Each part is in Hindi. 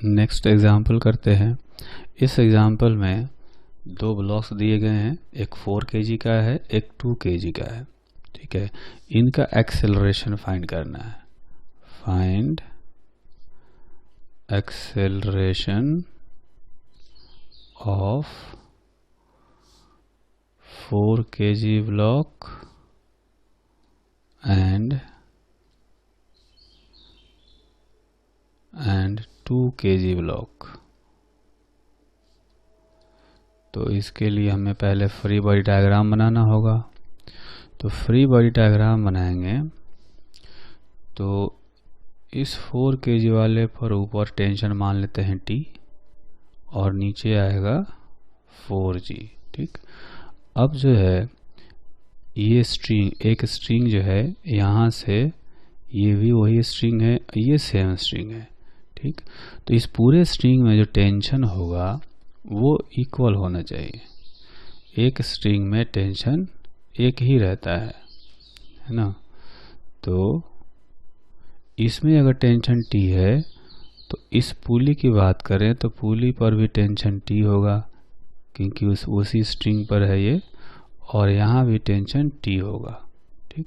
नेक्स्ट एग्जाम्पल करते हैं। इस एग्जाम्पल में दो ब्लॉक्स दिए गए हैं, एक 4 kg का है, एक 2 kg का है। ठीक है, इनका एक्सेलरेशन फाइंड करना है। Find acceleration of 4 kg block and 2 kg block। तो इसके लिए हमें पहले फ्री बॉडी डायग्राम बनाना होगा। तो फ्री बॉडी डायग्राम बनाएंगे तो इस 4 kg वाले पर ऊपर टेंशन मान लेते हैं T और नीचे आएगा 4G। ठीक, अब जो है ये स्ट्रिंग, एक स्ट्रिंग जो है यहाँ से ये भी वही स्ट्रिंग है, ये सेम स्ट्रिंग है। ठीक, तो इस पूरे स्ट्रिंग में जो टेंशन होगा वो इक्वल होना चाहिए। एक स्ट्रिंग में टेंशन एक ही रहता है ना। तो इसमें अगर टेंशन T है तो इस पुली की बात करें तो पुली पर भी टेंशन T होगा क्योंकि उसी स्ट्रिंग पर है ये, और यहाँ भी टेंशन T होगा। ठीक,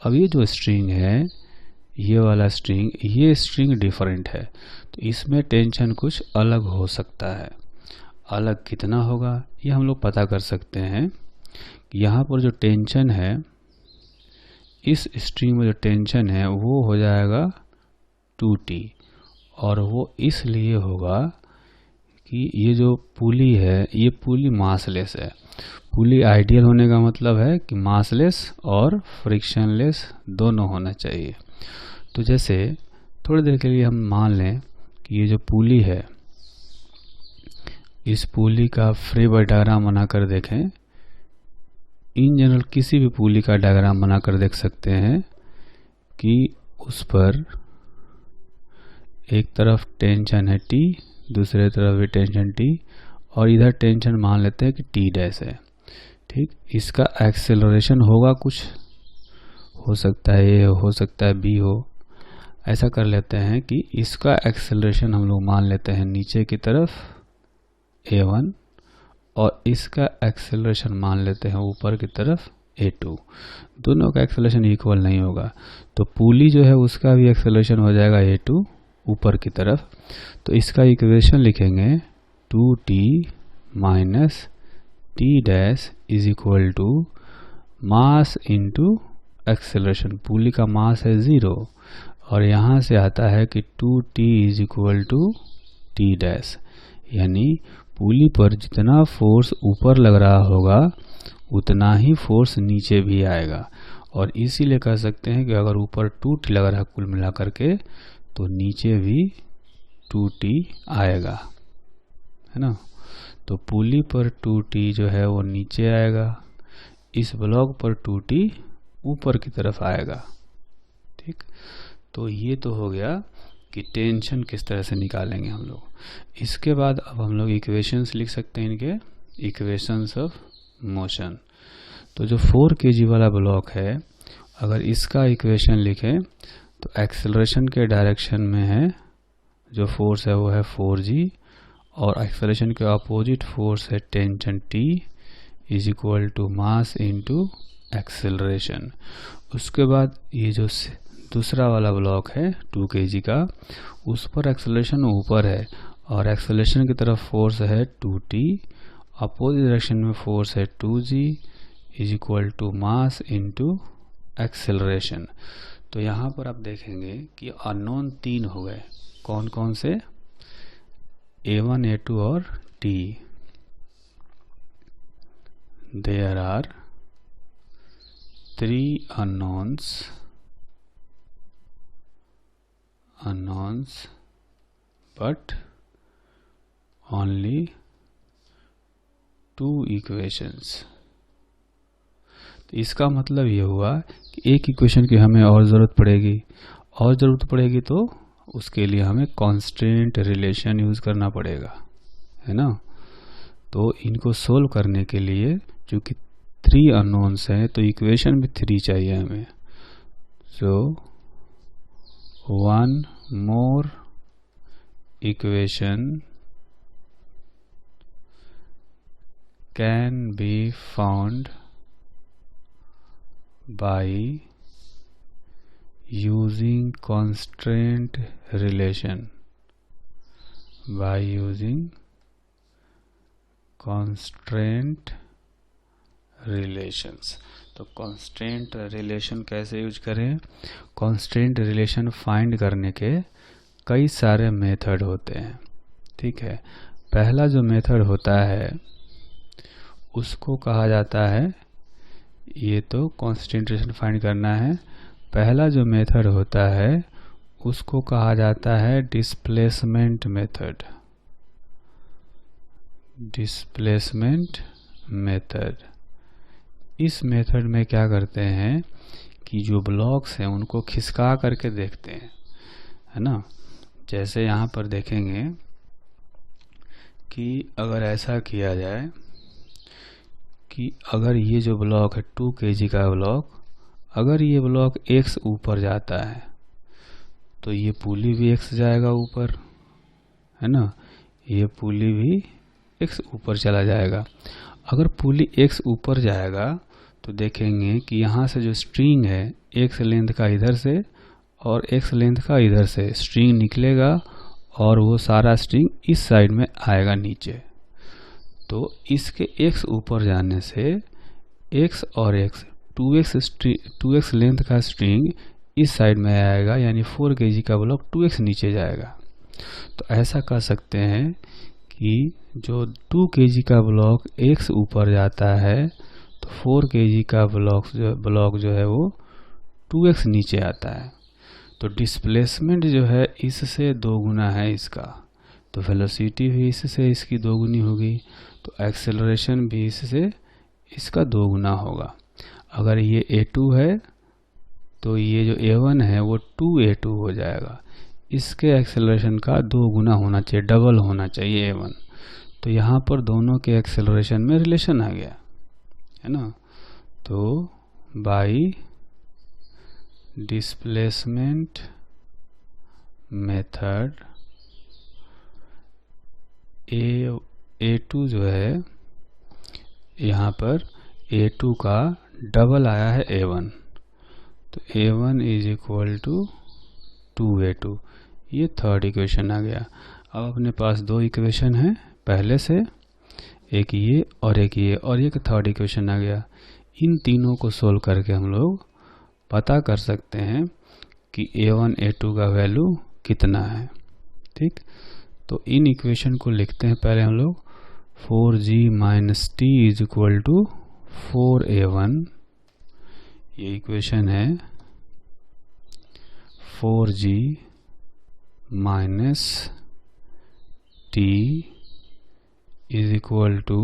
अब ये जो स्ट्रिंग है, ये वाला स्ट्रिंग, ये स्ट्रिंग डिफरेंट है तो इसमें टेंशन कुछ अलग हो सकता है। अलग कितना होगा ये हम लोग पता कर सकते हैं। यहाँ पर जो टेंशन है, इस स्ट्रिंग में जो टेंशन है वो हो जाएगा 2T, और वो इसलिए होगा कि ये जो पुली है ये पुली मासलेस है। पुली आइडियल होने का मतलब है कि मासलेस और फ्रिक्शनलेस दोनों होना चाहिए। तो जैसे थोड़ी देर के लिए हम मान लें कि ये जो पुली है, इस पुली का फ्री बॉडी डायग्राम बनाकर देखें। इन जनरल किसी भी पुली का डायग्राम बनाकर देख सकते हैं कि उस पर एक तरफ टेंशन है T, दूसरे तरफ भी टेंशन T, और इधर टेंशन मान लेते हैं कि T डैश है। ठीक, इसका एक्सेलरेशन होगा, कुछ हो सकता है A हो सकता है B हो। ऐसा कर लेते हैं कि इसका एक्सेलरेशन हम लोग मान लेते हैं नीचे की तरफ A1, और इसका एक्सेलरेशन मान लेते हैं ऊपर की तरफ A2। दोनों का एक्सेलरेशन इक्वल नहीं होगा तो पुली जो है उसका भी एक्सेलरेशन हो जाएगा A2 ऊपर की तरफ। तो इसका इक्वेशन लिखेंगे 2T minus T dash is equal to mass into acceleration. Pulley का मास है 0 और यहाँ से आता है कि 2T is equal to T dash, यानी पुली पर जितना फोर्स ऊपर लग रहा होगा उतना ही फोर्स नीचे भी आएगा। और इसीलिए कह सकते हैं कि अगर ऊपर 2T लग रहा है कुल मिला करके तो नीचे भी 2T आएगा, है ना। तो पुली पर 2T जो है वो नीचे आएगा, इस ब्लॉक पर 2T ऊपर की तरफ आएगा। ठीक, तो ये तो हो गया कि टेंशन किस तरह से निकालेंगे हम लोग। इसके बाद अब हम लोग इक्वेशंस लिख सकते हैं, इनके इक्वेशंस ऑफ मोशन। तो जो 4 kg वाला ब्लॉक है, अगर इसका इक्वेशन लिखें तो एक्सेलरेशन के डायरेक्शन में है जो फोर्स है वो है 4G, और एक्सेलरेशन के अपोजिट फोर्स है tension T is equal to mass into acceleration. उसके बाद ये जो दूसरा वाला ब्लॉक है 2 kg का, उस पर एक्सेलरेशन ऊपर है और एक्सेलरेशन की तरफ फोर्स है 2T, अपोजिट डायरेक्शन में फोर्स है 2G is equal to mass into acceleration. तो यहाँ पर आप देखेंगे कि अननोन 3 हो गए। कौन कौन से? A1, A2 और T। There are 3 unknowns but only 2 equations। तो इसका मतलब ये हुआ कि एक इक्वेशन की हमें और ज़रूरत पड़ेगी तो उसके लिए हमें कांस्टेंट रिलेशन यूज़ करना पड़ेगा, है ना। तो इनको सोल्व करने के लिए चूँकि 3 अननोन्स हैं तो इक्वेशन भी 3 चाहिए हमें। सो 1 more equation can be found by using constraint relation, by using constraint relations। तो constraint relation कैसे यूज करें? constraint relation फाइंड करने के कई सारे मेथड होते हैं, ठीक है। पहला जो मेथड होता है उसको कहा जाता है, ये तो constraint relation फाइंड करना है, पहला जो मेथड होता है उसको कहा जाता है डिस्प्लेसमेंट मेथड। डिस्प्लेसमेंट मेथड, इस मेथड में क्या करते हैं कि जो ब्लॉक्स हैं उनको खिसका करके देखते हैं, है ना। जैसे यहाँ पर देखेंगे कि अगर ऐसा किया जाए कि अगर ये जो ब्लॉक है 2 kg का ब्लॉक, अगर ये ब्लॉक x ऊपर जाता है तो ये पुली भी x जाएगा ऊपर, है ना, ये पुली भी x ऊपर चला जाएगा। अगर पुली x ऊपर जाएगा तो देखेंगे कि यहाँ से जो स्ट्रिंग है x लेंथ का इधर से और x लेंथ का इधर से स्ट्रिंग निकलेगा और वो सारा स्ट्रिंग इस साइड में आएगा नीचे। तो इसके x ऊपर जाने से x और x 2x लेंथ का स्ट्रिंग इस साइड में आएगा, यानी 4 kg का ब्लॉक 2x नीचे जाएगा। तो ऐसा कर सकते हैं कि जो 2 kg का ब्लॉक x ऊपर जाता है तो 4 kg का ब्लॉक जो है वो 2x नीचे आता है। तो डिस्प्लेसमेंट जो है इससे 2 गुना है इसका, तो वेलोसिटी भी इससे इसकी 2 गुनी होगी, तो एक्सेलरेशन भी इससे इसका 2 गुना होगा। अगर ये a2 है तो ये जो a1 है वो 2a2 हो जाएगा। इसके एक्सेलरेशन का 2 गुना होना चाहिए, डबल होना चाहिए a1। तो यहाँ पर दोनों के एक्सेलरेशन में रिलेशन आ गया, है ना। तो बाई डिस्प्लेसमेंट मेथड a2 जो है यहाँ पर a2 का डबल आया है a1, तो a1 is equal to 2a2, ये थर्ड इक्वेशन आ गया। अब अपने पास 2 इक्वेशन है पहले से, एक ये और एक ये, और एक थर्ड इक्वेशन आ गया। इन तीनों को सोल्व करके हम लोग पता कर सकते हैं कि a1 a2 का वैल्यू कितना है, ठीक। तो इन इक्वेशन को लिखते हैं पहले हम लोग, 4g minus t is equal to 4a1, ये इक्वेशन है 4g minus t is equal to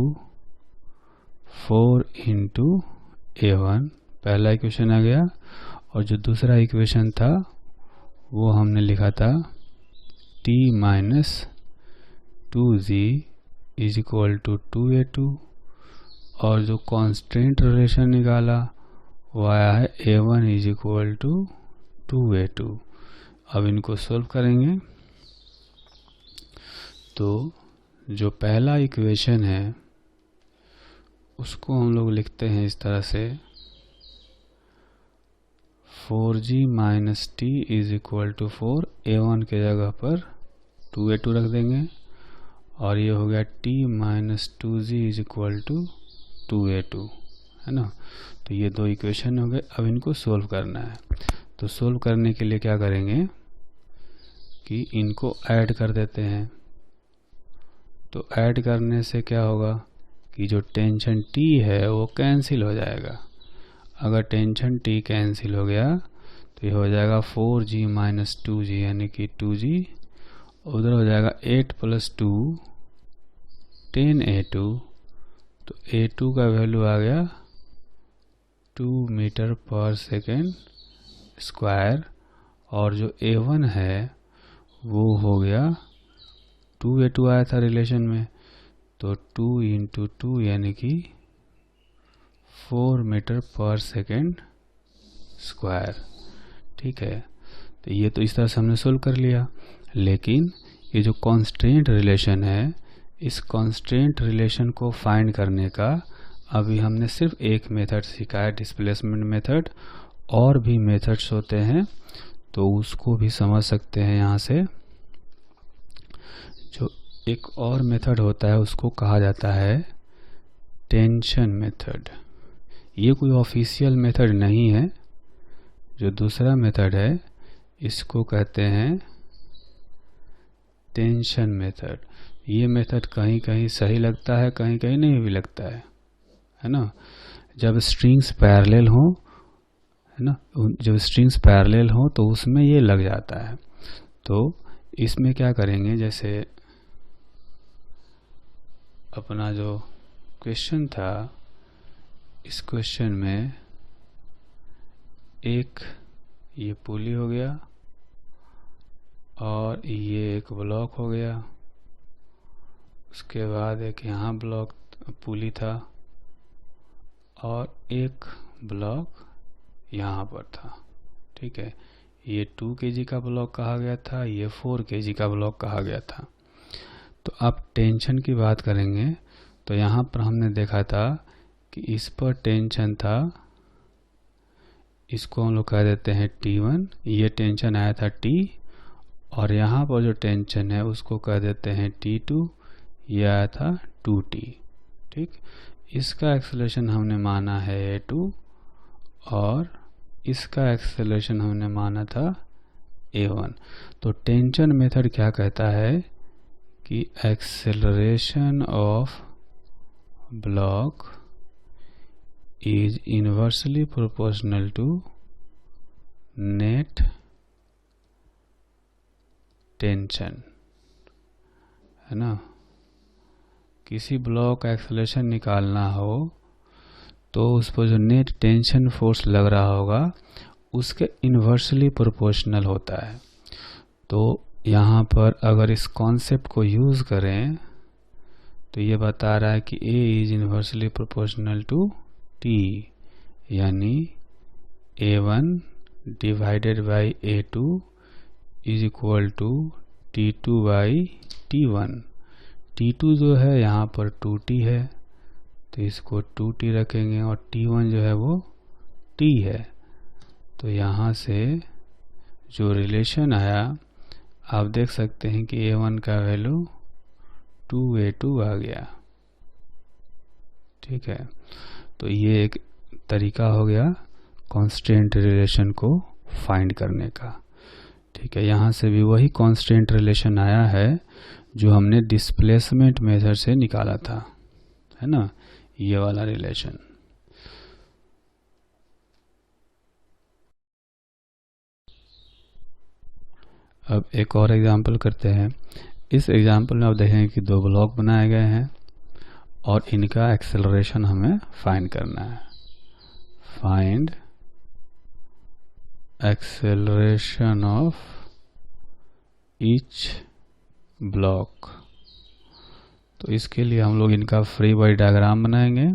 4 into a1, पहला इक्वेशन आ गया। और जो दूसरा इक्वेशन था वो हमने लिखा था t minus 2g is equal to 2a2, और जो कांस्टेंट रिलेशन निकाला वो आया है a1 is equal to 2a2। अब इनको सोल्व करेंगे तो जो पहला इक्वेशन है उसको हम लोग लिखते हैं इस तरह से, 4g minus t is equal to 4, a1 के जगह पर 2a2 रख देंगे, और ये हो गया t minus 2g is equal to 2a2, है ना। तो ये 2 इक्वेशन हो गए। अब इनको सोल्व करना है, तो सोल्व करने के लिए क्या करेंगे कि इनको ऐड कर देते हैं। तो ऐड करने से क्या होगा कि जो टेंशन t है वो कैंसिल हो जाएगा। अगर टेंशन t कैंसिल हो गया तो ये हो जाएगा 4g माइनस 2g, यानी कि 2g, उधर हो जाएगा 8 प्लस 2 10a2, तो a2 का वैल्यू आ गया 2 मीटर पर सेकेंड स्क्वायर, और जो a1 है वो हो गया 2a2 आया था रिलेशन में, तो 2 इंटू 2 यानी कि 4 मीटर पर सेकेंड स्क्वायर, ठीक है। तो ये तो इस तरह से हमने सोल्व कर लिया, लेकिन ये जो कॉन्स्टेंट रिलेशन है, इस कॉन्स्टेंट रिलेशन को फाइंड करने का अभी हमने सिर्फ एक मेथड सीखा है, डिस्प्लेसमेंट मेथड। और भी मेथड्स होते हैं तो उसको भी समझ सकते हैं यहाँ से। जो एक और मेथड होता है उसको कहा जाता है टेंशन मेथड। ये कोई ऑफिशियल मेथड नहीं है। जो दूसरा मेथड है इसको कहते हैं टेंशन मेथड। ये मेथड कहीं कहीं सही लगता है, कहीं कहीं नहीं भी लगता है ना। जब स्ट्रिंग्स पैरेलल हो, है ना, जब स्ट्रिंग्स पैरेलल हो तो उसमें ये लग जाता है। तो इसमें क्या करेंगे, जैसे अपना जो क्वेश्चन था, इस क्वेश्चन में एक ये पुली हो गया और ये एक ब्लॉक हो गया, उसके बाद एक यहाँ ब्लॉक पुली था और एक ब्लॉक यहाँ पर था। ठीक है, ये 2 kg का ब्लॉक कहा गया था, ये 4 kg का ब्लॉक कहा गया था। तो अब टेंशन की बात करेंगे तो यहाँ पर हमने देखा था कि इस पर टेंशन था, इसको हम लोग कह देते हैं T1। ये टेंशन आया था T, और यहाँ पर जो टेंशन है उसको कह देते हैं T2। ये आया था 2T। ठीक, इसका एक्सेलरेशन हमने माना है A2 और इसका एक्सेलरेशन हमने माना था A1। तो टेंशन मेथड क्या कहता है कि acceleration of block is inversely proportional to net tension, है ना। किसी ब्लॉक का एक्सेलरेशन निकालना हो तो उस पर जो नेट टेंशन फोर्स लग रहा होगा उसके इन्वर्सली प्रोपोर्शनल होता है। तो यहाँ पर अगर इस कॉन्सेप्ट को यूज़ करें तो ये बता रहा है कि A is inversely proportional to T, यानी A1 divided by A2 is equal to T2 by T1। T2 जो है यहाँ पर 2T है तो इसको 2T रखेंगे, और T1 जो है वो T है। तो यहाँ से जो रिलेशन आया आप देख सकते हैं कि A1 का वैल्यू 2A2 आ गया। ठीक है, तो ये एक तरीका हो गया कांस्टेंट रिलेशन को फाइंड करने का। ठीक है, यहाँ से भी वही कांस्टेंट रिलेशन आया है जो हमने डिस्प्लेसमेंट मेथड से निकाला था, है ना, ये वाला रिलेशन। अब एक और एग्जांपल करते हैं। इस एग्जांपल में आप देखेंगे कि 2 ब्लॉक बनाए गए हैं और इनका एक्सेलरेशन हमें फाइंड करना है। Find acceleration of each block. तो इसके लिए हम लोग इनका फ्री बॉडी डायग्राम बनाएंगे।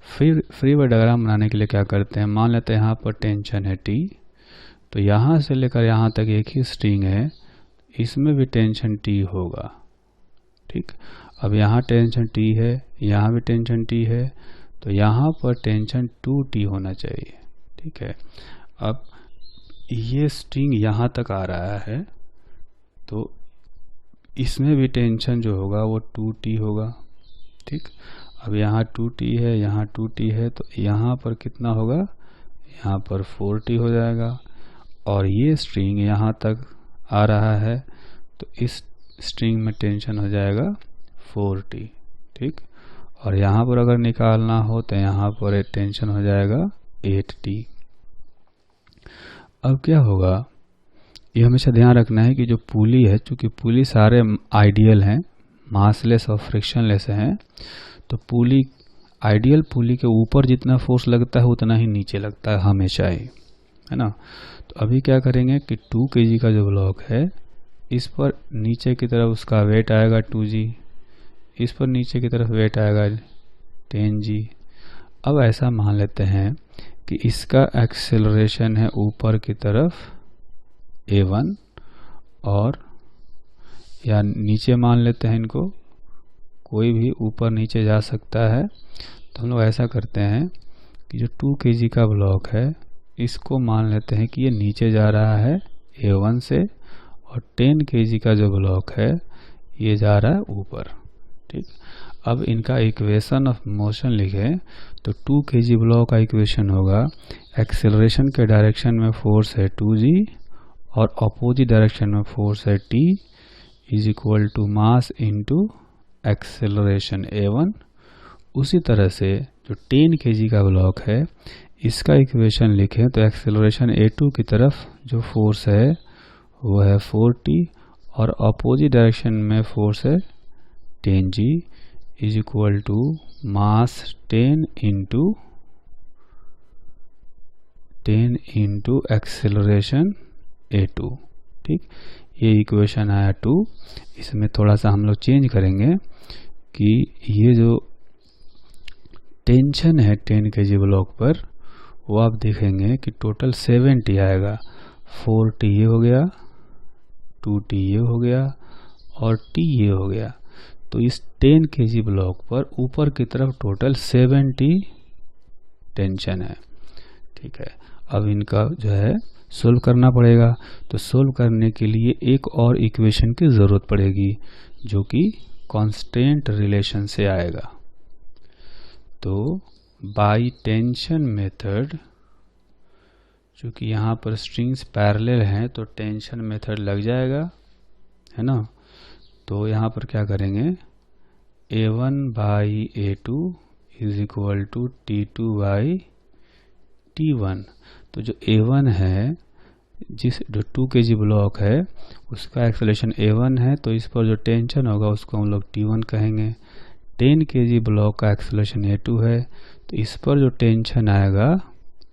फ्री बॉडी डायग्राम बनाने के लिए क्या करते हैं, मान लेते हैं यहाँ पर टेंशन है T, तो यहाँ से लेकर यहाँ तक एक ही स्ट्रिंग है, इसमें भी टेंशन T होगा। ठीक, अब यहाँ टेंशन T है, यहाँ भी टेंशन T है, तो यहाँ पर टेंशन 2T होना चाहिए। ठीक है, अब ये स्ट्रिंग यहाँ तक आ रहा है तो इसमें भी टेंशन जो होगा वो 2T होगा। ठीक, अब यहाँ 2T है, यहाँ 2T है, तो यहाँ पर कितना होगा, यहाँ पर 4T हो जाएगा। और ये स्ट्रिंग यहाँ तक आ रहा है तो इस स्ट्रिंग में टेंशन हो जाएगा 4T। ठीक, और यहाँ पर अगर निकालना हो तो यहाँ पर टेंशन हो जाएगा 8T। अब क्या होगा, ये हमेशा ध्यान रखना है कि जो पुली है, चूंकि पुली सारे आइडियल हैं, मासलेस और फ्रिक्शनलेस हैं, तो पुली आइडियल पुली के ऊपर जितना फोर्स लगता है उतना ही नीचे लगता है हमेशा ही, है ना। तो अभी क्या करेंगे कि 2 kg का जो ब्लॉक है इस पर नीचे की तरफ उसका वेट आएगा 2G, इस पर नीचे की तरफ वेट आएगा 10G। अब ऐसा मान लेते हैं कि इसका एक्सेलरेशन है ऊपर की तरफ A1 और या नीचे मान लेते हैं इनको, कोई भी ऊपर नीचे जा सकता है। तो हम लोग ऐसा करते हैं कि जो 2 kg का ब्लॉक है इसको मान लेते हैं कि ये नीचे जा रहा है A1 से, और 10 kg का जो ब्लॉक है ये जा रहा है ऊपर। ठीक, अब इनका इक्वेशन ऑफ मोशन लिखें तो 2 kg ब्लॉक का इक्वेशन होगा, एक्सेलरेशन के डायरेक्शन में फोर्स है 2g और अपोजिट डायरेक्शन में फोर्स है t, is equal to mass into acceleration A1। उसी तरह से जो 10 kg का ब्लॉक है इसका इक्वेशन लिखें तो एक्सेलरेशन A2 की तरफ जो फोर्स है वो है 4t और अपोजिट डायरेक्शन में फोर्स है 10g, is equal to mass 10 into acceleration A2। ठीक, ये इक्वेशन आया 2। इसमें थोड़ा सा हम लोग चेंज करेंगे कि ये जो टेंशन है 10 kg ब्लॉक पर वो आप देखेंगे कि टोटल 70 आएगा। 4t ये हो गया, 2t ये हो गया और t ये हो गया। तो इस 10 kg ब्लॉक पर ऊपर की तरफ टोटल 70 टेंशन है। ठीक है, अब इनका जो है सोल्व करना पड़ेगा। तो सोल्व करने के लिए एक और इक्वेशन की ज़रूरत पड़ेगी जो कि कांस्टेंट रिलेशन से आएगा। तो बाई टेंशन मेथड, चूँकि यहाँ पर स्ट्रिंग्स पैरेलल हैं तो टेंशन मेथड लग जाएगा, है ना। तो यहाँ पर क्या करेंगे, A1 by A2 is equal to T2 by T1। तो जो A1 है, जो 2 kg ब्लॉक है उसका एक्सेलरेशन A1 है, तो इस पर जो टेंशन होगा उसको हम लोग T1 कहेंगे। 10 kg ब्लॉक का एक्सेलरेशन A2 है, तो इस पर जो टेंशन आएगा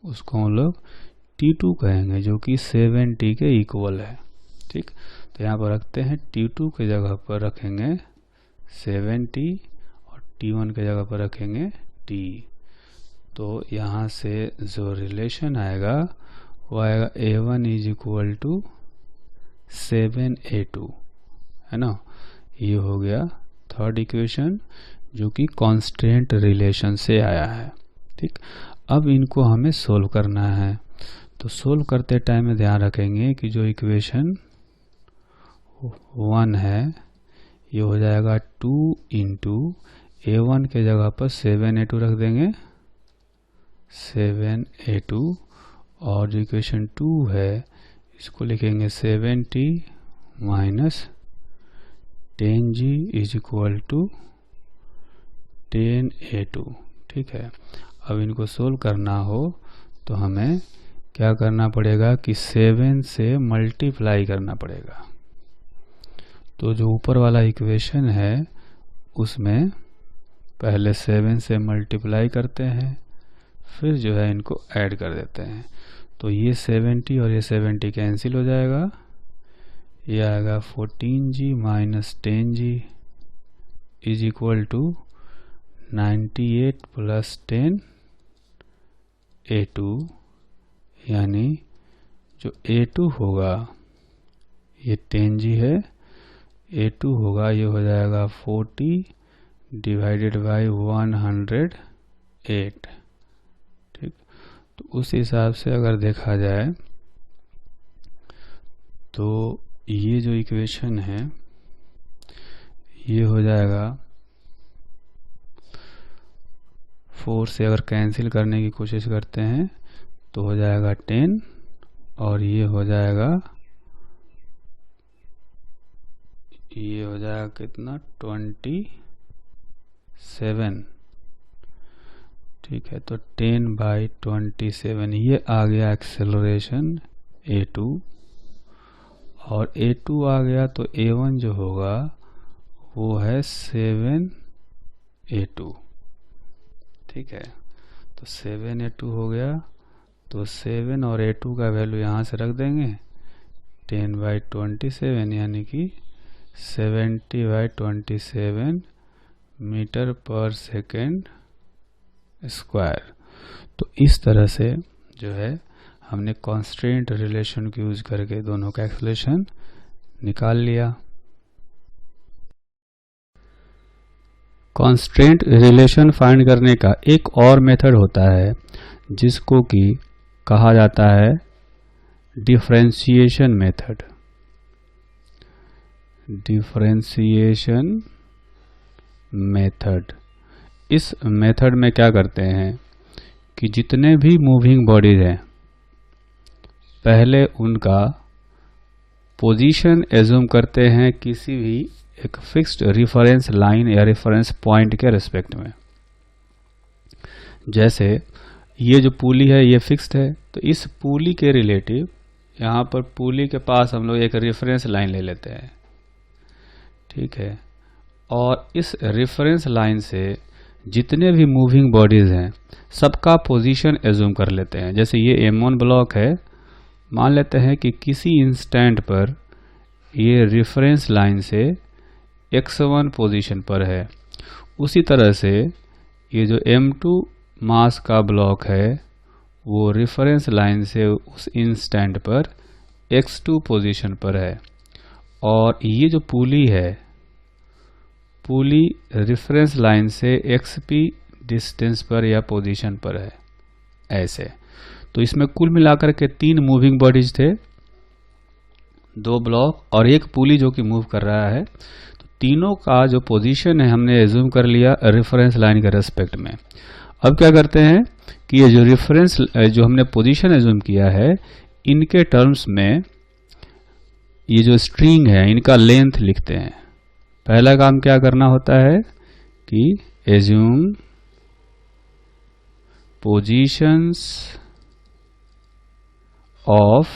उसको हम लोग T2 कहेंगे, जो कि 7t के इक्वल है। ठीक, तो यहाँ पर रखते हैं T2 के जगह पर रखेंगे 7t और T1 के जगह पर रखेंगे t। तो यहाँ से जो रिलेशन आएगा वो आएगा A1 is equal to 7A2, है ना। ये हो गया थर्ड इक्वेशन जो कि कांस्टेंट रिलेशन से आया है। ठीक, अब इनको हमें सोल्व करना है। तो सोल्व करते टाइम में ध्यान रखेंगे कि जो इक्वेशन 1 है ये हो जाएगा 2 इंटू A1 के जगह पर 7A2 रख देंगे, 7A2, और जो इक्वेशन 2 है इसको लिखेंगे 7t minus 10g is equal to 10A2। ठीक है, अब इनको सोल्व करना हो तो हमें क्या करना पड़ेगा कि 7 से मल्टीप्लाई करना पड़ेगा। तो जो ऊपर वाला इक्वेशन है उसमें पहले 7 से मल्टीप्लाई करते हैं, फिर जो है इनको ऐड कर देते हैं। तो ये 70 और ये 70 कैंसिल हो जाएगा, ये आएगा 14g minus 10g is equal to 98 plus 10 A2, यानी जो A2 होगा ये 10g है, A2 होगा ये हो जाएगा 40 डिवाइडेड बाई 108। ठीक, तो उस हिसाब से अगर देखा जाए तो ये जो इक्वेशन है ये हो जाएगा 4 से अगर कैंसिल करने की कोशिश करते हैं तो हो जाएगा 10 और ये हो जाएगा कितना 27। ठीक है, तो 10 बाई 27 ये आ गया एक्सेलरेशन A2, और A2 आ गया तो A1 जो होगा वो है 7A2। ठीक है, तो 7A2 हो गया, तो 7 और A2 का वैल्यू यहाँ से रख देंगे, 10 बाई 27 यानी कि 70 बाई 27 मीटर पर सेकेंड स्क्वायर। तो इस तरह से जो है हमने कांस्टेंट रिलेशन को यूज करके दोनों का एक्सेलरेशन निकाल लिया। कॉन्स्ट्रेंट रिलेशन फाइंड करने का एक और मेथड होता है जिसको कि कहा जाता है डिफरेंशिएशन मेथड। डिफरेंशिएशन मेथड, इस मेथड में क्या करते हैं कि जितने भी मूविंग बॉडीज हैं पहले उनका पोजीशन एज्यूम करते हैं किसी भी एक फिक्स्ड रेफरेंस लाइन या रेफरेंस पॉइंट के रिस्पेक्ट में। जैसे ये जो पुली है ये फिक्स्ड है, तो इस पुली के रिलेटिव यहाँ पर पुली के पास हम लोग एक रेफरेंस लाइन ले लेते हैं, ठीक है। और इस रेफरेंस लाइन से जितने भी मूविंग बॉडीज हैं सबका पोजीशन एज्यूम कर लेते हैं। जैसे ये M1 ब्लॉक है, मान लेते हैं कि किसी इंस्टेंट पर ये रेफरेंस लाइन से x1 पोजीशन पर है। उसी तरह से ये जो M2 मास का ब्लॉक है वो रेफरेंस लाइन से उस इंस्टेंट पर x2 पोजीशन पर है। और ये जो पुली है, पुली रेफरेंस लाइन से xp डिस्टेंस पर या पोजीशन पर है, ऐसे। तो इसमें कुल मिलाकर के 3 मूविंग बॉडीज थे, 2 ब्लॉक और एक पुली जो कि मूव कर रहा है। तो तीनों का जो पोजीशन है हमने एज्यूम कर लिया रेफरेंस लाइन के रेस्पेक्ट में। अब क्या करते हैं कि ये जो रेफरेंस जो हमने पोजीशन एज्यूम किया है इनके टर्म्स में ये जो स्ट्रिंग है इनका लेंथ लिखते हैं। पहला काम क्या करना होता है कि assume positions of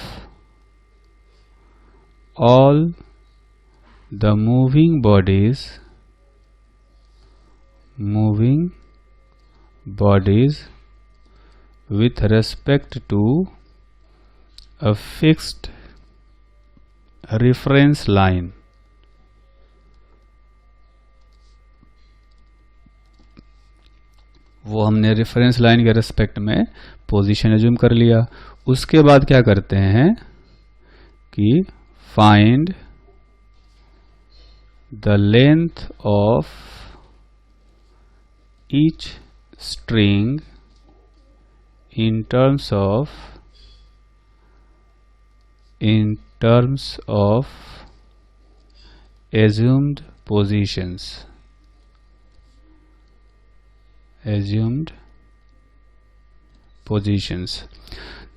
all the moving bodies with respect to a fixed reference line। वो हमने रेफरेंस लाइन के रेस्पेक्ट में पोजीशन एज्यूम कर लिया। उसके बाद क्या करते हैं कि find the length of each string in terms of assumed positions।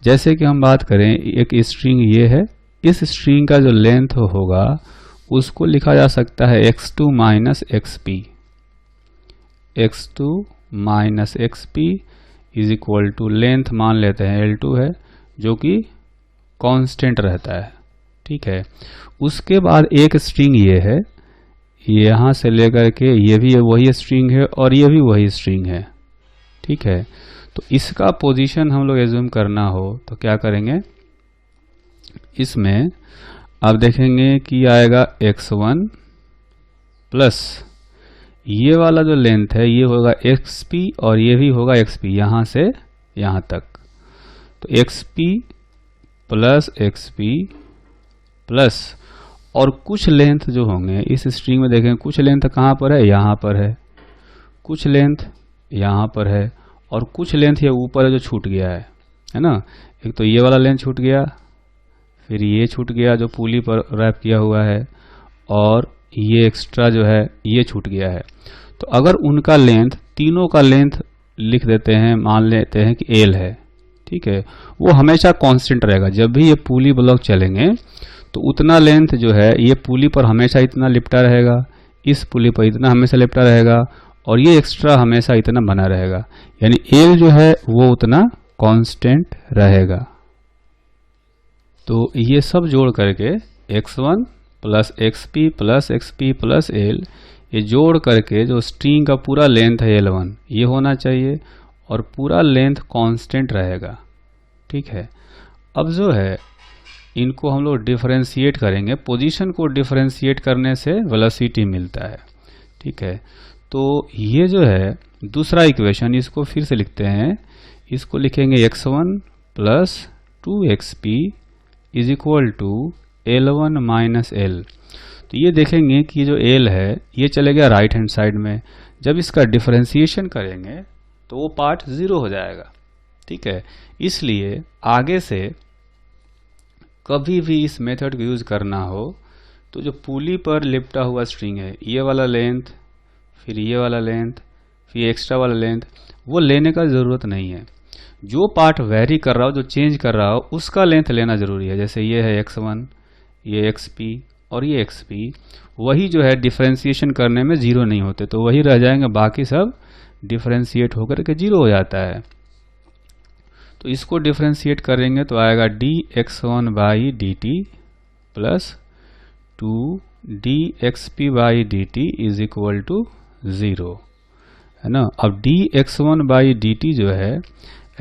जैसे कि हम बात करें एक स्ट्रिंग ये है, इस स्ट्रिंग का जो लेंथ होगा उसको लिखा जा सकता है x2 minus x p. x2 minus x p is equal to length मान लेते हैं L2 है जो कि कांस्टेंट रहता है, ठीक है। उसके बाद एक स्ट्रिंग ये है, यहाँ से लेकर के ये भी वही स्ट्रिंग है और ये भी वही स्ट्रिंग है, ठीक है। तो इसका पोजीशन हम लोग एज्यूम करना हो तो क्या करेंगे, इसमें आप देखेंगे कि आएगा x1 प्लस ये वाला जो लेंथ है ये होगा xp और ये भी होगा xp यहाँ से यहाँ तक। तो xp प्लस xp प्लस और कुछ लेंथ जो होंगे इस स्ट्रिंग में देखें, कुछ लेंथ कहाँ पर है, यहाँ पर है, कुछ लेंथ यहाँ पर है और कुछ लेंथ ये ऊपर है जो छूट गया है ना। एक तो ये वाला लेंथ छूट गया, फिर ये छूट गया जो पुली पर रैप किया हुआ है, और ये एक्स्ट्रा जो है ये छूट गया है। तो अगर उनका लेंथ, तीनों का लेंथ लिख देते हैं, मान लेते हैं कि L है, ठीक है। वो हमेशा कांस्टेंट रहेगा, जब भी ये पुली ब्लॉक चलेंगे तो उतना लेंथ जो है ये पुली पर हमेशा इतना लिपटा रहेगा, इस पुली पर इतना हमेशा लिपटा रहेगा और ये एक्स्ट्रा हमेशा इतना बना रहेगा, यानी L जो है वो उतना कांस्टेंट रहेगा। तो ये सब जोड़ करके x1 plus XP plus XP plus L, ये जोड़ करके जो स्ट्रिंग का पूरा लेंथ है L1 ये होना चाहिए और पूरा लेंथ कांस्टेंट रहेगा, ठीक है। अब जो है इनको हम लोग डिफरेंशिएट करेंगे, पोजीशन को डिफरेंशिएट करने से वेलोसिटी मिलता है, ठीक है। तो ये जो है दूसरा इक्वेशन, इसको फिर से लिखते हैं, इसको लिखेंगे x1 plus 2xp is equal to L1 minus L। तो ये देखेंगे कि जो L है ये चले गया राइट हैंड साइड में, जब इसका डिफरेंशिएशन करेंगे तो वो पार्ट 0 हो जाएगा। ठीक है, इसलिए आगे से कभी भी इस मेथड को यूज करना हो तो जो पुली पर लिपटा हुआ स्ट्रिंग है, ये वाला लेंथ, फिर ये वाला लेंथ, फिर एक्स्ट्रा वाला लेंथ, वो लेने का ज़रूरत नहीं है। जो पार्ट वेरी कर रहा हो, जो चेंज कर रहा हो, उसका लेंथ लेना ज़रूरी है। जैसे ये है x1, ये xp और ये xp, वही जो है डिफरेंशिएशन करने में 0 नहीं होते, तो वही रह जाएंगे, बाकी सब डिफरेंशिएट होकर के 0 हो जाता है। तो इसको डिफरेंशिएट करेंगे तो आएगा dx1 by D T plus 2 dxp by D T is equal to 0, है ना। अब dx1 बाई डी टी जो है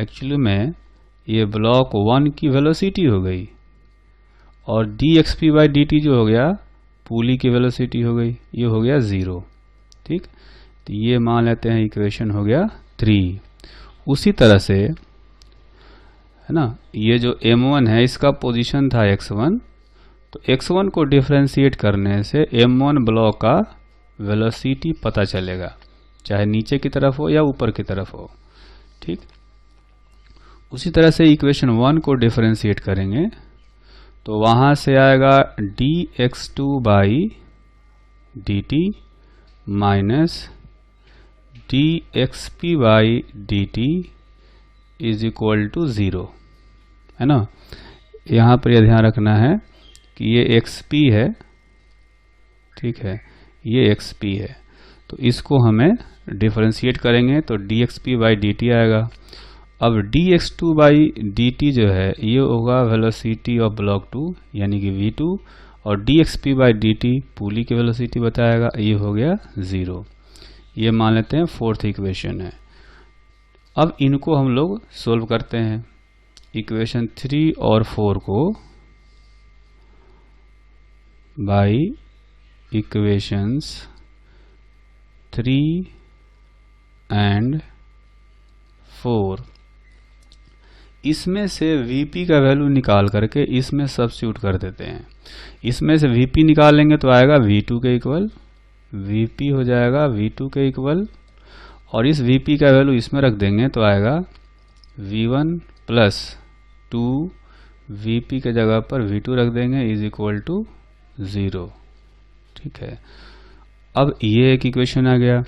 एक्चुअली में ये ब्लॉक 1 की वेलोसिटी हो गई, और dxp बाई डी टी जो हो गया पुली की वेलोसिटी हो गई, ये हो गया 0। ठीक, तो ये मान लेते हैं इक्वेशन हो गया 3। उसी तरह से, है ना, ये जो m1 है इसका पोजीशन था x1, तो x1 को डिफरेंशिएट करने से m1 ब्लॉक का वेलोसिटी पता चलेगा, चाहे नीचे की तरफ हो या ऊपर की तरफ हो। ठीक, उसी तरह से इक्वेशन 1 को डिफरेंशिएट करेंगे तो वहां से आएगा dx2 by D T minus dxp by D T is equal to 0, है ना। यहाँ पर यह ध्यान रखना है कि ये xp है, ठीक है, ये xp है, तो इसको हमें डिफरेंशिएट करेंगे तो dxp बाई डी टी आएगा। अब dx2 बाई डी टी जो है ये होगा वेलोसिटी ऑफ ब्लॉक 2 यानी कि v2, और dxp बाई डी टी पुली की वेलोसिटी बताएगा, ये हो गया 0। ये मान लेते हैं फोर्थ इक्वेशन है। अब इनको हम लोग सोल्व करते हैं। इक्वेशन 3 और 4 को बाई इक्वेशंस 3 एंड 4, इसमें से Vp का वैल्यू निकाल करके इसमें सब्स्टिट्यूट कर देते हैं। इसमें से Vp निकाल लेंगे तो आएगा V2 के इक्वल, Vp हो जाएगा V2 के इक्वल, और इस Vp का वैल्यू इसमें रख देंगे तो आएगा V1 प्लस 2 Vp के जगह पर V2 रख देंगे इज इक्वल टू 0। ठीक है, अब ये एक इक्वेशन आ गया।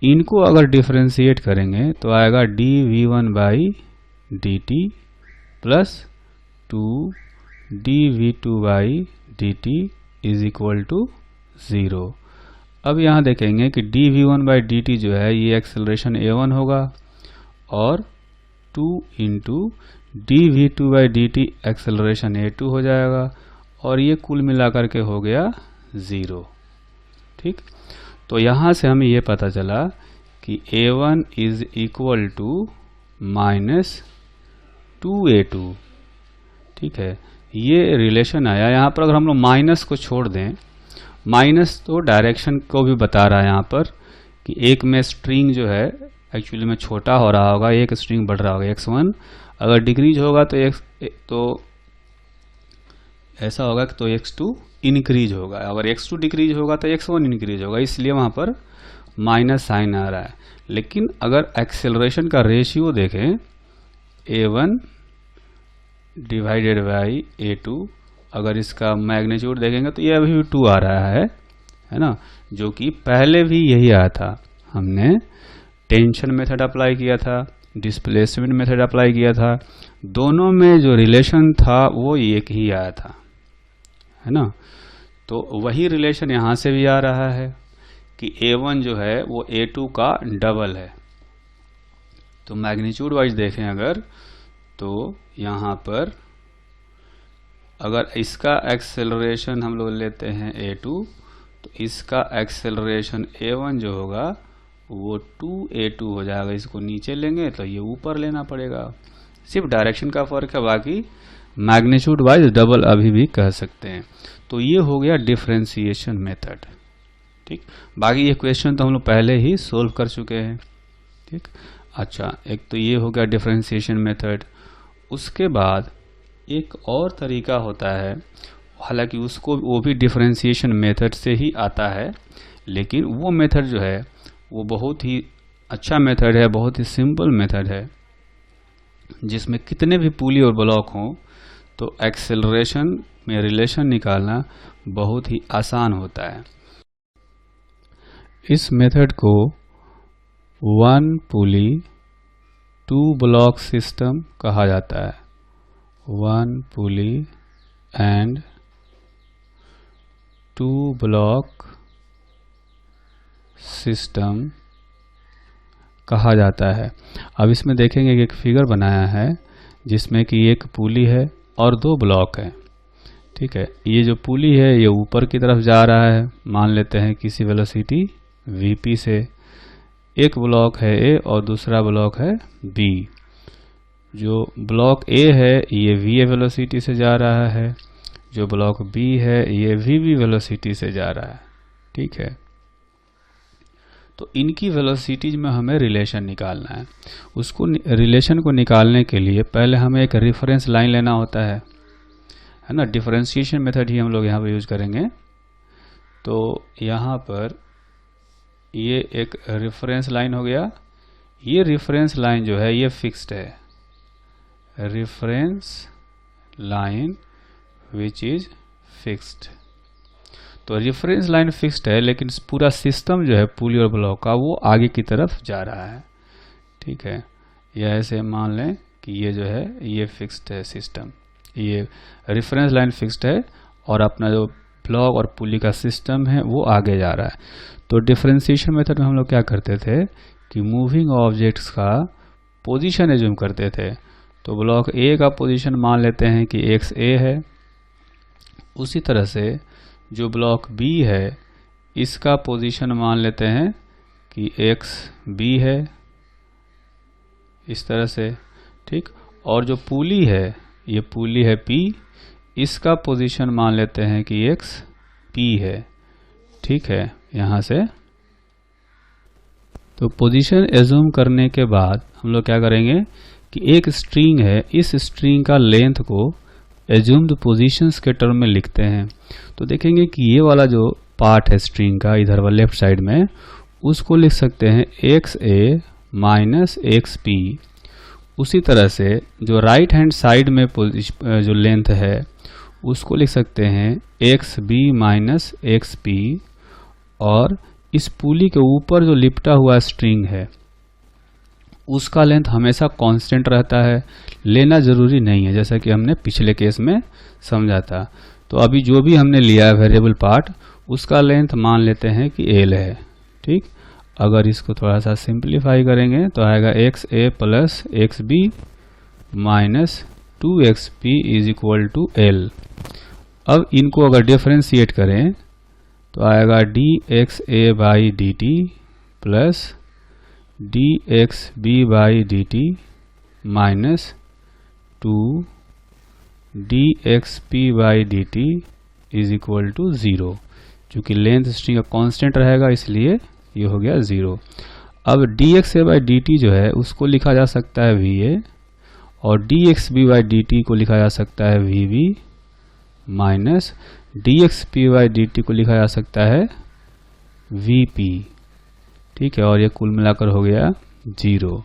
इनको अगर डिफरेंशिएट करेंगे तो आएगा dV1 by D T plus 2 dV2 by D T is equal to 0। अब यहाँ देखेंगे कि dV1 बाई डी टी जो है ये एक्सेलरेशन a1 होगा, और 2 into dV2 by D T acceleration a2 हो जाएगा, और ये कुल मिलाकर के हो गया 0। ठीक, तो यहाँ से हमें ये पता चला कि a1 is equal to minus 2a2। ठीक है, ये रिलेशन आया। यहाँ पर अगर हम लोग माइनस को छोड़ दें, माइनस तो डायरेक्शन को भी बता रहा है यहाँ पर कि एक में स्ट्रिंग जो है एक्चुअली में छोटा हो रहा होगा, एक स्ट्रिंग बढ़ रहा होगा x1, अगर डिक्रीज होगा तो ऐसा होगा कि तो x2 इंक्रीज होगा, अगर x2 डिक्रीज होगा तो x1 इंक्रीज होगा, इसलिए वहाँ पर माइनस साइन आ रहा है। लेकिन अगर एक्सेलरेशन का रेशियो देखें a1 डिवाइडेड बाई a2, अगर इसका मैग्नीट्यूड देखेंगे तो ये अभी भी 2 आ रहा है ना, जो कि पहले भी यही आया था। हमने टेंशन मेथड अप्लाई किया था, डिस्प्लेसमेंट मेथड अप्लाई किया था, दोनों में जो रिलेशन था वो एक ही आया था, है ना। तो वही रिलेशन यहाँ से भी आ रहा है कि a1 जो है वो a2 का डबल है। तो मैग्नीट्यूड वाइज देखें अगर, तो यहाँ पर अगर इसका एक्सेलरेशन हम लोग लेते हैं a2, तो इसका एक्सेलरेशन a1 जो होगा वो 2a2 हो जाएगा। इसको नीचे लेंगे तो ये ऊपर लेना पड़ेगा, सिर्फ डायरेक्शन का फर्क है, बाकी मैग्नीट्यूड वाइज डबल अभी भी कह सकते हैं। तो ये हो गया डिफरेंशिएशन मेथड। ठीक, बाकी ये क्वेश्चन तो हम लोग पहले ही सोल्व कर चुके हैं। ठीक, अच्छा, एक तो ये हो गया डिफरेंशिएशन मेथड। उसके बाद एक और तरीका होता है, हालांकि उसको वो भी डिफरेंशिएशन मेथड से ही आता है, लेकिन वो मेथड जो है वो बहुत ही अच्छा मेथड है, बहुत ही सिंपल मेथड है, जिसमें कितने भी पुली और ब्लॉक हों तो एक्सेलरेशन में रिलेशन निकालना बहुत ही आसान होता है। इस मेथड को one pulley two block system कहा जाता है। One pulley and two block system कहा जाता है। अब इसमें देखेंगे कि एक फिगर बनाया है जिसमें कि एक पुली है और दो ब्लॉक है। ठीक है, ये जो पुली है ये ऊपर की तरफ जा रहा है, मान लेते हैं किसी वेलोसिटी vp से। एक ब्लॉक है a और दूसरा ब्लॉक है b। जो ब्लॉक a है ये va वेलोसिटी से जा रहा है, जो ब्लॉक b है ये vb वेलोसिटी से जा रहा है। ठीक है, तो इनकी वेलोसिटीज में हमें रिलेशन निकालना है। उसको रिलेशन को निकालने के लिए पहले हमें एक रेफरेंस लाइन लेना होता है ना। डिफरेंशिएशन मेथड ही हम लोग यहाँ पर यूज करेंगे। तो यहाँ पर ये एक रेफरेंस लाइन हो गया। ये रेफरेंस लाइन जो है ये फिक्स्ड है, reference line which is fixed. तो रेफरेंस लाइन फिक्स्ड है, लेकिन पूरा सिस्टम जो है पुली और ब्लॉक का वो आगे की तरफ जा रहा है। ठीक है, या ऐसे मान लें कि ये जो है ये फिक्स्ड है सिस्टम, ये रेफरेंस लाइन फिक्स्ड है और अपना जो ब्लॉक और पुली का सिस्टम है वो आगे जा रहा है। तो डिफरेंशिएशन मेथड में हम लोग क्या करते थे कि मूविंग ऑब्जेक्ट्स का पोजीशन एज्यूम करते थे। तो ब्लॉक ए का पोजीशन मान लेते हैं कि एक्स ए है। उसी तरह से जो ब्लॉक बी है इसका पोजीशन मान लेते हैं कि एक्स बी है, इस तरह से। ठीक, और जो पुली है ये पुली है पी, इसका पोजीशन मान लेते हैं कि एक्स पी है। ठीक है, यहाँ से तो पोजीशन एज्यूम करने के बाद हम लोग क्या करेंगे कि एक स्ट्रिंग है, इस स्ट्रिंग का लेंथ को एज्यूम्ड पोजीशंस के टर्म में लिखते हैं। तो देखेंगे कि ये वाला जो पार्ट है स्ट्रिंग का इधर वाला लेफ्ट साइड में, उसको लिख सकते हैं एक्स ए माइनस एक्स पी। उसी तरह से जो राइट हैंड साइड में जो लेंथ है उसको लिख सकते हैं X B minus X P. और इस पुली के ऊपर जो लिपटा हुआ स्ट्रिंग है उसका लेंथ हमेशा कांस्टेंट रहता है, लेना जरूरी नहीं है, जैसा कि हमने पिछले केस में समझा था। तो अभी जो भी हमने लिया है वेरिएबल पार्ट उसका लेंथ मान लेते हैं कि एल है। ठीक, अगर इसको थोड़ा सा सिंप्लीफाई करेंगे तो आएगा X A plus X B minus 2xp is equal to L. अब इनको अगर डिफरेंशिएट करें तो आएगा D X A by D T plus D X B by D T minus 2 D X P by D T is equal to 0। चूँकि लेंथ स्ट्रिंग का कांस्टेंट रहेगा इसलिए ये हो गया 0। अब D X A by D T जो है उसको लिखा जा सकता है वी ए, और D X B by D T को लिखा जा सकता है V B minus D X P by D T को लिखा जा सकता है वी पी। ठीक है, और ये कुल मिलाकर हो गया 0।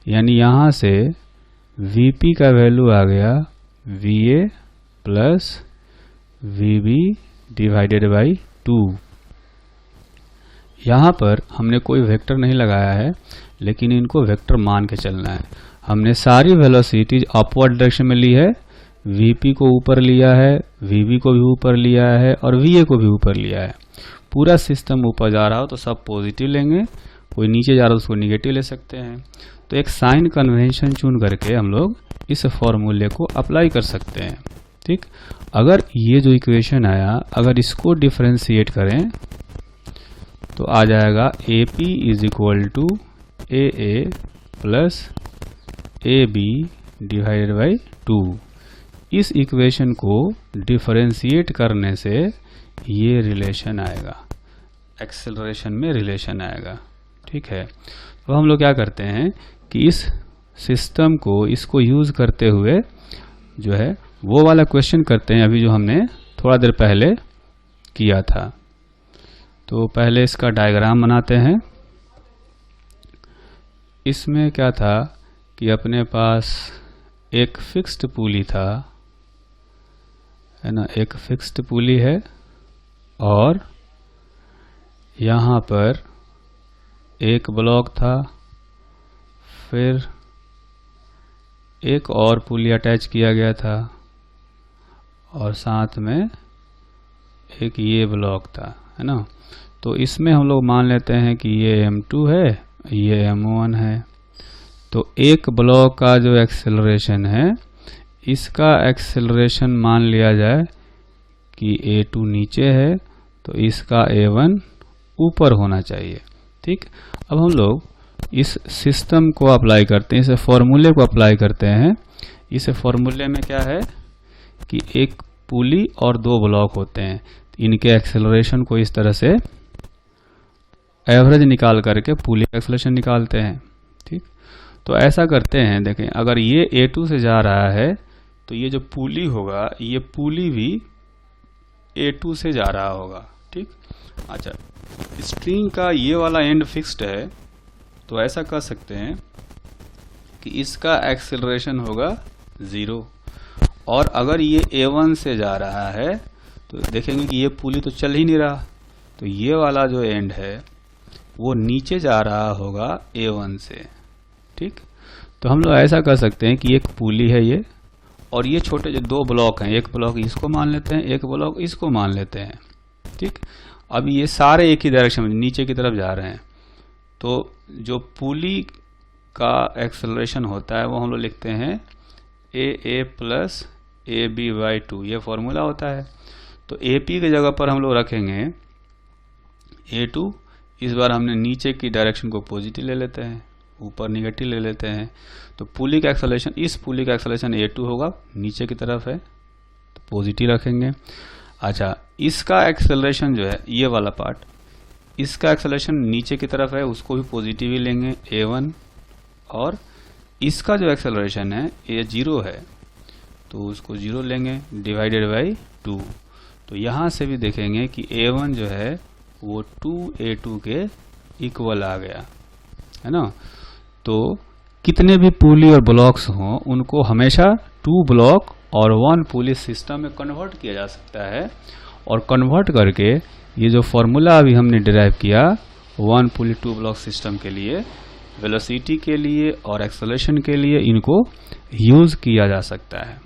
यानी यहाँ से वी पी का वैल्यू आ गया V A plus V B divided by 2। यहाँ पर हमने कोई वेक्टर नहीं लगाया है, लेकिन इनको वेक्टर मान के चलना है। हमने सारी वेलोसिटीज अपवर्ड डायरेक्शन में ली है, Vp को ऊपर लिया है, Vb को भी ऊपर लिया है और Va को भी ऊपर लिया है। पूरा सिस्टम ऊपर जा रहा हो तो सब पॉजिटिव लेंगे, कोई नीचे जा रहा हो तो उसको निगेटिव ले सकते हैं। तो एक साइन कन्वेंशन चुन करके हम लोग इस फॉर्मूले को अप्लाई कर सकते हैं। ठीक, अगर ये जो इक्वेशन आया अगर इसको डिफरेंशिएट करें तो आ जाएगा AP is equal to AA plus AB divided by 2। इस इक्वेशन को डिफरेंशिएट करने से ये रिलेशन आएगा, एक्सेलरेशन में रिलेशन आएगा। ठीक है, तो हम लोग क्या करते हैं कि इस सिस्टम को इसको यूज करते हुए जो है वो वाला क्वेश्चन करते हैं अभी जो हमने थोड़ा देर पहले किया था। तो पहले इसका डायग्राम बनाते हैं। इसमें क्या था कि अपने पास एक फिक्स्ड पुली था, है ना, एक फिक्स्ड पुली है और यहाँ पर एक ब्लॉक था, फिर एक और पुली अटैच किया गया था और साथ में एक ये ब्लॉक था, है ना। तो इसमें हम लोग मान लेते हैं कि ये m2 है, ये m1 है। तो एक ब्लॉक का जो एक्सेलरेशन है, इसका एक्सेलरेशन मान लिया जाए कि a2 नीचे है, तो इसका a1 ऊपर होना चाहिए। ठीक, अब हम लोग इस सिस्टम को अप्लाई करते हैं, इस फॉर्मूले को अप्लाई करते हैं। इस फॉर्मूले में क्या है कि एक पुली और दो ब्लॉक होते हैं, इनके एक्सेलरेशन को इस तरह से एवरेज निकाल करके पुली का एक्सेलरेशन निकालते हैं। ठीक, तो ऐसा करते हैं, देखें अगर ये A2 से जा रहा है तो ये जो पुली होगा, ये पुली भी A2 से जा रहा होगा। ठीक, अच्छा, स्ट्रिंग का ये वाला एंड फिक्स्ड है, तो ऐसा कर सकते हैं कि इसका एक्सेलरेशन होगा 0, और अगर ये A1 से जा रहा है तो देखेंगे कि ये पुली तो चल ही नहीं रहा, तो ये वाला जो एंड है वो नीचे जा रहा होगा A1 से। ठीक, तो हम लोग ऐसा कर सकते हैं कि एक पुली है ये, और ये छोटे जो दो ब्लॉक हैं, एक ब्लॉक इसको मान लेते हैं, एक ब्लॉक इसको मान लेते हैं। ठीक, अब ये सारे एक ही डायरेक्शन में नीचे की तरफ जा रहे हैं, तो जो पुली का एक्सेलरेशन होता है वो हम लोग लिखते हैं AA प्लस AB/2, ये फॉर्मूला होता है। तो AP की जगह पर हम लोग रखेंगे A2, इस बार हमने नीचे की डायरेक्शन को पॉजिटिव ले लेते हैं, ऊपर निगेटिव ले लेते हैं, तो पुली का एक्सेलरेशन, इस पुली का एक्सेलरेशन A2 होगा, नीचे की तरफ है तो पॉजिटिव रखेंगे। अच्छा, इसका एक्सेलरेशन जो है ये वाला पार्ट, इसका एक्सेलरेशन नीचे की तरफ है, उसको भी पॉजिटिव ही लेंगे A1, और इसका जो एक्सेलरेशन है ये 0 है तो उसको 0 लेंगे डिवाइडेड बाई 2। तो यहाँ से भी देखेंगे कि A1 जो है वो 2A2 के इक्वल आ गया, है ना। तो कितने भी पुली और ब्लॉक्स हों, उनको हमेशा 2 ब्लॉक और 1 पुली सिस्टम में कन्वर्ट किया जा सकता है, और कन्वर्ट करके ये जो फॉर्मूला अभी हमने डिराइव किया 1 पुली 2 ब्लॉक सिस्टम के लिए, वेलोसिटी के लिए और एक्सेलरेशन के लिए, इनको यूज किया जा सकता है।